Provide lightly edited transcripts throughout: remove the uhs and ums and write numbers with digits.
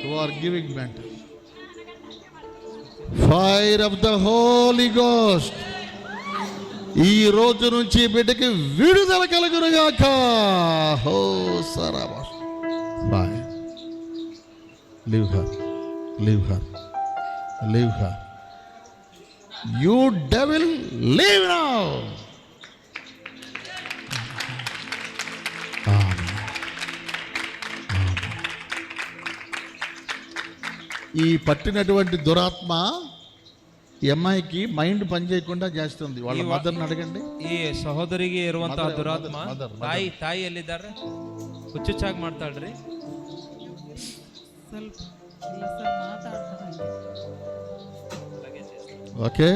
who are giving mental fire of the Holy Ghost. ఈ రోజు నుంచి బిడ్డకి విడుదల కలుగునుగాక. హో సరాబా fire. Leave her, leave her, leave her. You devil, leave now. ఈ పట్టినటువంటి దురాత్మ ఈ అమ్మాయికి మైండ్ పని చేయకుండా చేస్తుంది. వాళ్ళ మదర్ని అడగండి. ಈ ಸಹೋದರಿಗೆ ಇರುವಂತಹ ದುರಾತ್ಮ ತಾಯಿ ಎಲ್ಲಿದ್ದಾರೆ? ಹುಚ್ಚುಚ್ಚಾಗಿ ಮಾಡ್ತಾಳ್ರಿ. ఓకే,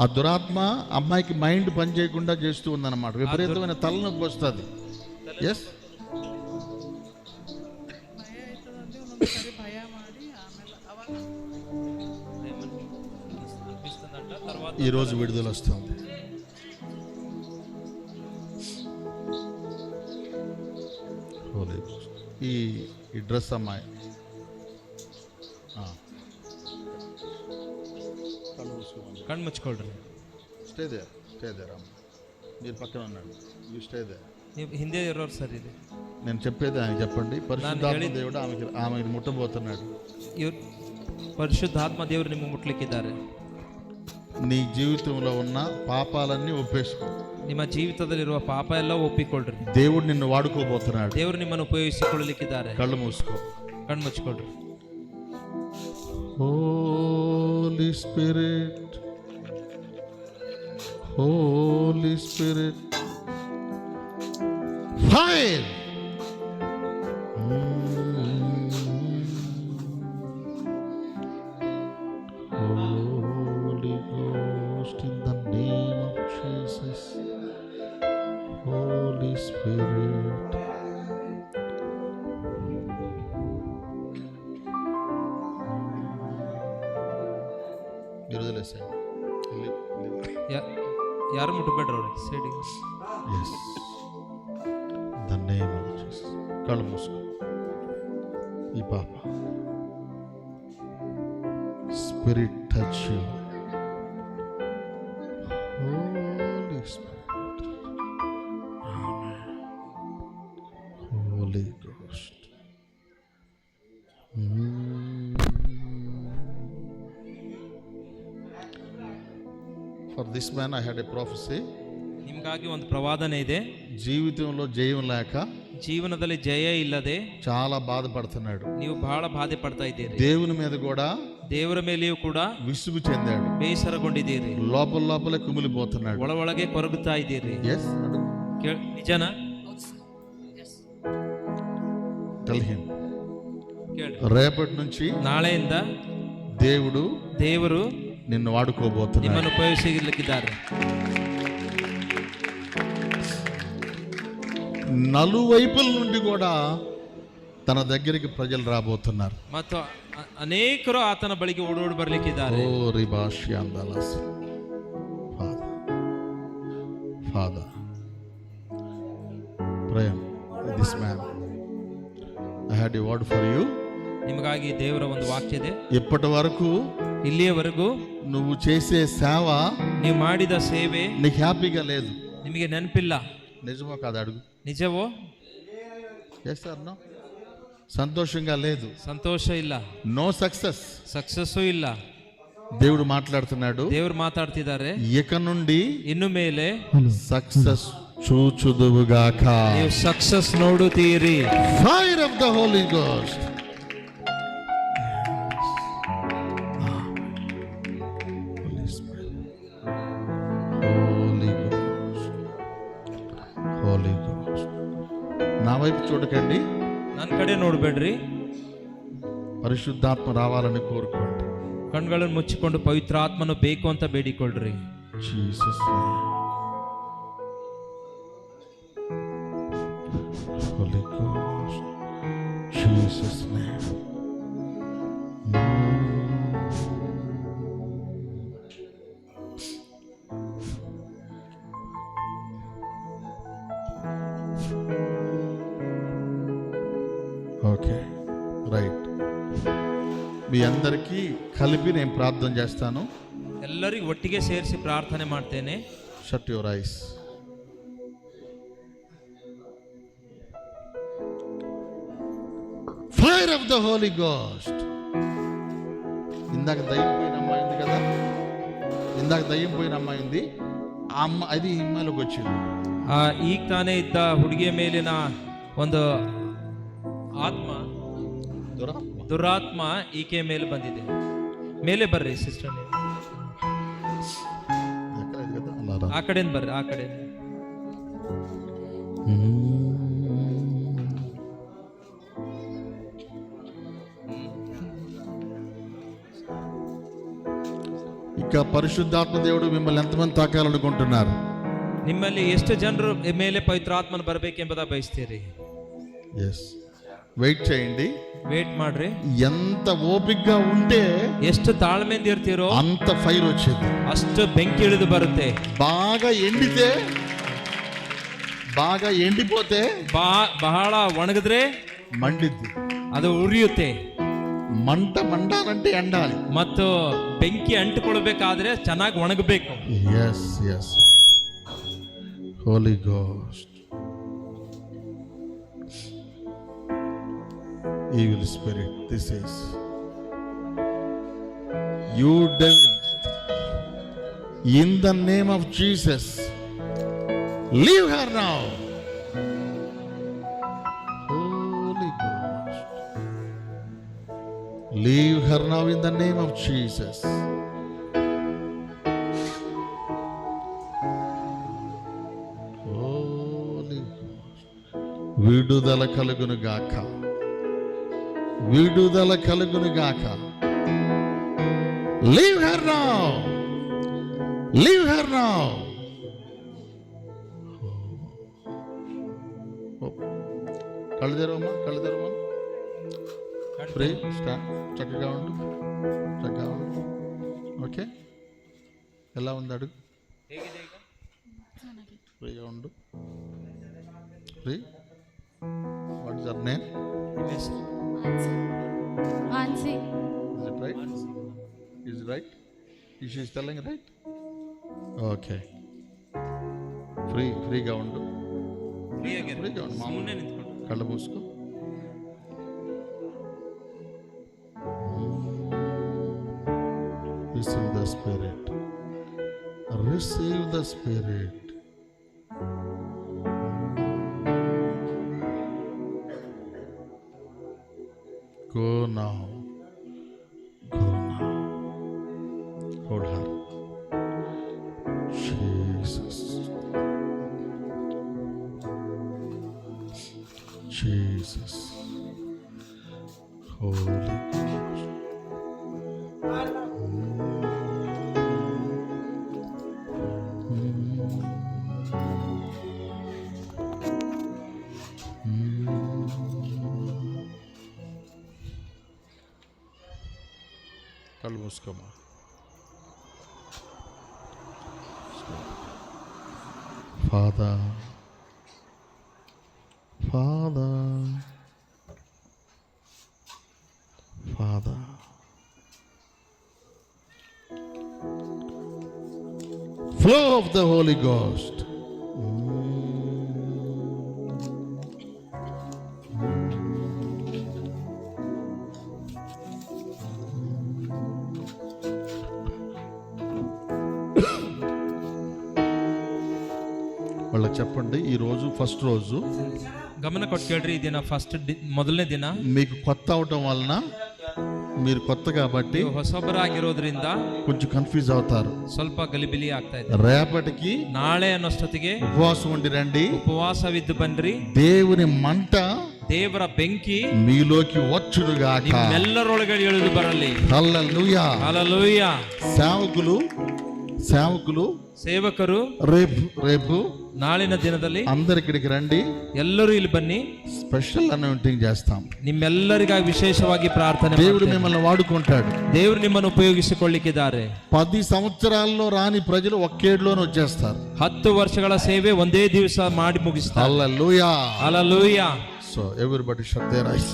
ఆ దురాత్మ అమ్మాయికి మైండ్ పని చేయకుండా చేస్తూ ఉందన్నమాట. విపరీతమైన తలనొప్పి వస్తుంది. ఎస్, ఈరోజు విడుదల వస్తుంది. ఈ డ్రెస్ అమ్మాయి కళ్ళు ముచ్చుకోండి. స్టే దేర్ అమ్మ, మీరు పక్కన ఉన్నాడు. You stay there. హిందీ ఇರೋರು సర్ ఇది. నేను చెప్పేది ఆయన చెప్పండి. పరిశుద్ధాత్మ దేవుడు ఆమెకి ముట్టబోతున్నాడు. పరిశుద్ధాత్మ దేవుడు ನಿಮ್ಮ ಮುಟ್ಲಿಕ್ಕಿದ್ದಾರೆ. నీ జీవితంలో ఉన్న పాపాలన్నీ ఒప్పేసుకో. ನಿಮ್ಮ ಜೀವಿತದಲ್ಲಿರುವ ಪಾಪ ಎಲ್ಲ ಒಪ್ಪಿಕೊಳ್ಳ್ರಿ. దేవుడు నిన్ను వాడుకోబోతున్నాడు. ದೇವರು ನಿಮ್ಮನ್ನು ಉಪಯೋಗಿಸಿಕೊಳ್ಳಲಿಕ್ಕಿದ್ದಾರೆ. కళ్ళు మూసుకో, కళ్ళు ముచ్చుకోండి. Holy Spirit, Holy Spirit, fire. Holy Ghost, in the name of Jesus. Holy Spirit. ಯಾರು ಮುಟ್ಟಬೇಡ್ರಿ ಅವ್ರಿಗೆ ಸೈಡಿಗೆ. Yes, the name of Jesus. కళ్ళు మూసుకో. ఈ పాప spirit touch you. Holy Spirit, Amen. Holy Ghost. For this man I had a prophecy. ನಿಮಗಾಗಿ ಒಂದು ಪ್ರವಾದನೆ ಇದೆ. జీవితంలో జయం లేక, ಜೀವನದಲ್ಲಿ ಜಯ ಇಲ್ಲದೆ చాలా బాధపడుతున్నాడు. ನೀವು ಬಹಳ ಬಾಧೆ ಪಡ್ತಾ ಇದ್ದೀರಿ. దేవుని మీద కూడా, ದೇವರ ಮೇಲೆಯೂ ಕೂಡ విసుగు చెందాడు. ಬೇಸರಗೊಂಡಿದ್ದೀರಿ. లోపలే కుమిలిపోతున్నాడు. ಒಳಗೆ ಕೊರಗುತ್ತಾ ಇದ್ದೀರಿ. Yes, ನಿಜನಾ? Tell him. ಕೇಳಿ. రేపటి నుంచి, ನಾಳೆಯಿಂದ ದೇವರು నిన్ను వాడుకోబోతున్నాడు. ನಿಮ್ಮನ್ನು ಉಪಯೋಗಿಸಲಿಕ್ಕಿದ್ದಾರೆ. నలువైపుల నుండి కూడా తన దగ్గరికి ప్రజలు రాబోతున్నారు. ಮತ್ತು ಅನೇಕರು ಆತನ ಬಳಿಗೆ ಓಡೋಡಿ ಬರ್ಲಿಕ್ಕಿದ್ದಾರೆ. ఓ రిబాషి అందాలస్. Father, pray this man. I had a word for you. ನಿಮಗಾಗಿ ದೇವರ ಒಂದು ವಾಕ್ಯ ಇದೆ. ఇప్పటి వరకు, ಇಲ್ಲಿಯವರೆಗೂ నువ్వు చేసే సేవ, ನೀವು ಮಾಡಿದ ಸೇವೆ నీకు హ్యాపీగా లేదు. ನಿಮಗೆ ನೆನಪಿಲ್ಲ. నిజమో కాదు అడుగు. నిజవో? Yes or no? సంతోషంగా లేదు. సంతోష ಇಲ್ಲ. No success. సక్సెస్ ಇಲ್ಲ. దేవుడు మాట్లాడుతున్నాడు. దేవుడు మాట్లాడుತ್ತಿದ್ದಾರೆ. ఇక నుండి ఇನ್ನು ಮೇಲೆ సక్సెస్ చూచుదువుగాక. ನೀವು సక్సెస్ ನೋಡುತ್ತೀರಿ. Fire of the holy ghost. నా వైపు చూడకండి, ನನ್ನ ಕಡೆ ನೋಡಬೇಡ್ರಿ. పరిశుద్ధాత్మ రావాలని కోరుకోండి. ಕಣ್ಗಳನ್ನು ಮುಚ್ಚಿಕೊಂಡು ಪವಿತ್ರಾತ್ಮನು ಬೇಕು ಅಂತ ಬೇಡಿಕೊಳ್ಳ್ರಿ. Jesus Holy Ghost, Jesus name. మీ అందరికీ కలిపి నేను ప్రార్థన చేస్తాను. ಎಲ್ಲರಿಗೂ ಒಟ್ಟಿಗೆ ಸೇರಿಸಿ ಪ್ರಾರ್ಥನೆ ಮಾಡ್ತೇನೆ. Shut your eyes. Fire of the holy ghost. ఇందాక దయ్యం పోయిన అమ్మాయి ఉంది కదా, ఇందాక దయ్యం పోయిన అమ్మాయి ఉంది, ఆ అమ్మ అది హిమాలయకి వచ్చింది. ಈಗ ತಾನೇ ಇದ್ದ ಹುಡುಗಿಯ ಮೇಲಿನ ಒಂದು ಆತ್ಮ, ದುರಾತ್ಮ ಈಕೆ ಮೇಲೆ ಬಂದಿದೆ. ಮೇಲೆ ಬರ್ರಿ ಸಿಸ್ಟರ್, ಆ ಕಡೆಯಿಂದ ಬರ್ರಿ, ಆ ಕಡೆ. ఇక పరిశుద్ధాత్మ దేవుడు మిమ్మల్ని ఎంతమంది తాకాలనుకుంటున్నారు? ನಿಮ್ಮಲ್ಲಿ ಎಷ್ಟು ಜನರು ಮೇಲೆ ಪವಿತ್ರಾತ್ಮನ ಬರಬೇಕೆಂಬುದ ಬಯಸ್ತೀರಿ? ఎస్, వెయిట్ చేయండి, ವೇಟ್ ಮಾಡ್ರಿ. ఎంత ఓపికగా ఉంటే ಎಷ್ಟು ತಾಳ್ಮೆಯಿಂದ ಇರ್ತೀರೋ అంత ఫైర్ వచ్చేది, ಅಷ್ಟು ಬೆಂಕಿ ಇಳಿದು ಬರುತ್ತೆ. బాగా ఎండితే, బాగా ఎండిపోతే ಬಹಳ ಒಣಗಿದ್ರೆ మండిద్ది, ಅದು ಉರಿಯುತ್ತೆ. మంట మండాలంటే ఎండాలి, ಮತ್ತು ಬೆಂಕಿ ಅಂಟಿಕೊಳ್ಬೇಕಾದ್ರೆ ಚೆನ್ನಾಗಿ ಒಣಗಬೇಕು. Yes yes. Holy ghost, evil spirit, this is you devil, in the name of Jesus, leave her now. Holy Ghost, leave her now in the name of Jesus. Holy Ghost, విడుదల కలుగును గాక, విడుదల కలుగును గాక. Leave her now, leave her now. కళ్ళు తెరవమ్మా, కళ్ళు తెరవమ్మా. Free stand, చక్కగా ఉండు, చక్కగా ఉండు. ఓకే, ఎలా ఉంది అడుగు, ఫ్రీగా ఉండు, free. What is your name? Ansi. Is it right? Is it right? Is she telling it right? Okay. ఫ్రీగా ఉండు, ఫ్రీగా ఉండు. మామూలు కళ్ళ మూసుకో. Receive the Spirit. Receive the Spirit. Go now. Go now. Hold her. Jesus. Jesus. Holy Ghost. కళ్ళు మూసుకోమా. Father, father, father, flow of the holy ghost. వాళ్ళకి చెప్పండి, ఈ రోజు ఫస్ట్ రోజు. ಗಮನ ಕೊಟ್ಟು ಕೇಳ್ರಿ, ಈ ದಿನ ಫಸ್ಟ್ ಮೊದಲನೇ ದಿನ. మీకు కొత్త అవటం వలన, మీరు కొత్త కాబట్టి ಹೊಸಬರಾಗಿರೋದ್ರಿಂದ కొంచెం కన్ఫ్యూజ్ అవుతారు, ಸ್ವಲ್ಪ ಗಲಿಬಿಲಿ ಆಗ್ತಾ ಇದೆ. రేపటికి ನಾಳೆ ಅನ್ನೋಷ್ಟೊತ್ತಿಗೆ ఉపవాసం ఉండి రండి, ಉಪವಾಸವಿದ್ದು ಬನ್ರಿ. దేవుని మంట ದೇವರ ಬೆಂಕಿ మీలోకి వచ్చునుగాక, ನಿಮ್ಮೆಲ್ಲರೊಳಗೆ ಇಳಿದು ಬರಲಿ. హల్లెలూయా. హల్లెలూయా. సేవకులు ಸೇವಕರು రేపు ನಾಳಿನ ದಿನದಲ್ಲಿ అందరు ఇక్కడికి రండి, ಎಲ್ಲರೂ ಇಲ್ಲಿ ಬನ್ನಿ. స్పెషల్ అనాయింటింగ్ చేస్తాం. ನಿಮ್ಮೆಲ್ಲರಿಗಾಗಿ ವಿಶೇಷವಾಗಿ ಪ್ರಾರ್ಥನೆ. దేవుడు మిమ్మల్ని వాడుకుంటాడు, దేవుడు ನಿಮ್ಮನ್ನು ಉಪಯೋಗಿಸಿಕೊಳ್ಳಿಕ್ಕಿದ್ದಾರೆ. 10 సంవత్సరాల్లో రాని ప్రజలు ఒక్కేడులోనే వచ్చేస్తారు. 10 ವರ್ಷಗಳ ಸೇವೆ ಒಂದೇ ದಿವಸ ಮಾಡಿ ಮುಗಿಸ್ತಾರೆ. హల్లెలూయా. హల్లెలూయా. So everybody shut their eyes.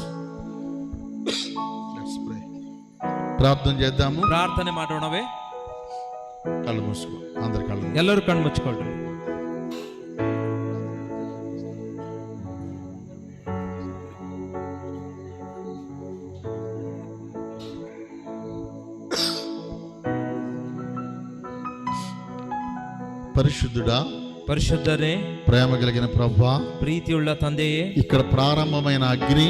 Let's pray. ప్రార్థన చేద్దాము. ಪ್ರಾರ್ಥನೆ ಮಾಡೋಣವೇ? కళ్ళు మూసుకో, అందరు కళ్ళు మూసుకో. ಎಲ್ಲರೂ ಕಣ್ಣು ಮುಚ್ಚಿಕೊಳ್ಳ್ರಿ. పరిశుద్ధుడా, ಪರಿಶುದ್ಧರೇ, ప్రేమ కలిగిన ప్రభువా, ಪ್ರೀತಿಯುಳ್ಳ ತಂದೆಯೇ, ఇక్కడ ప్రారంభమైన అగ్ని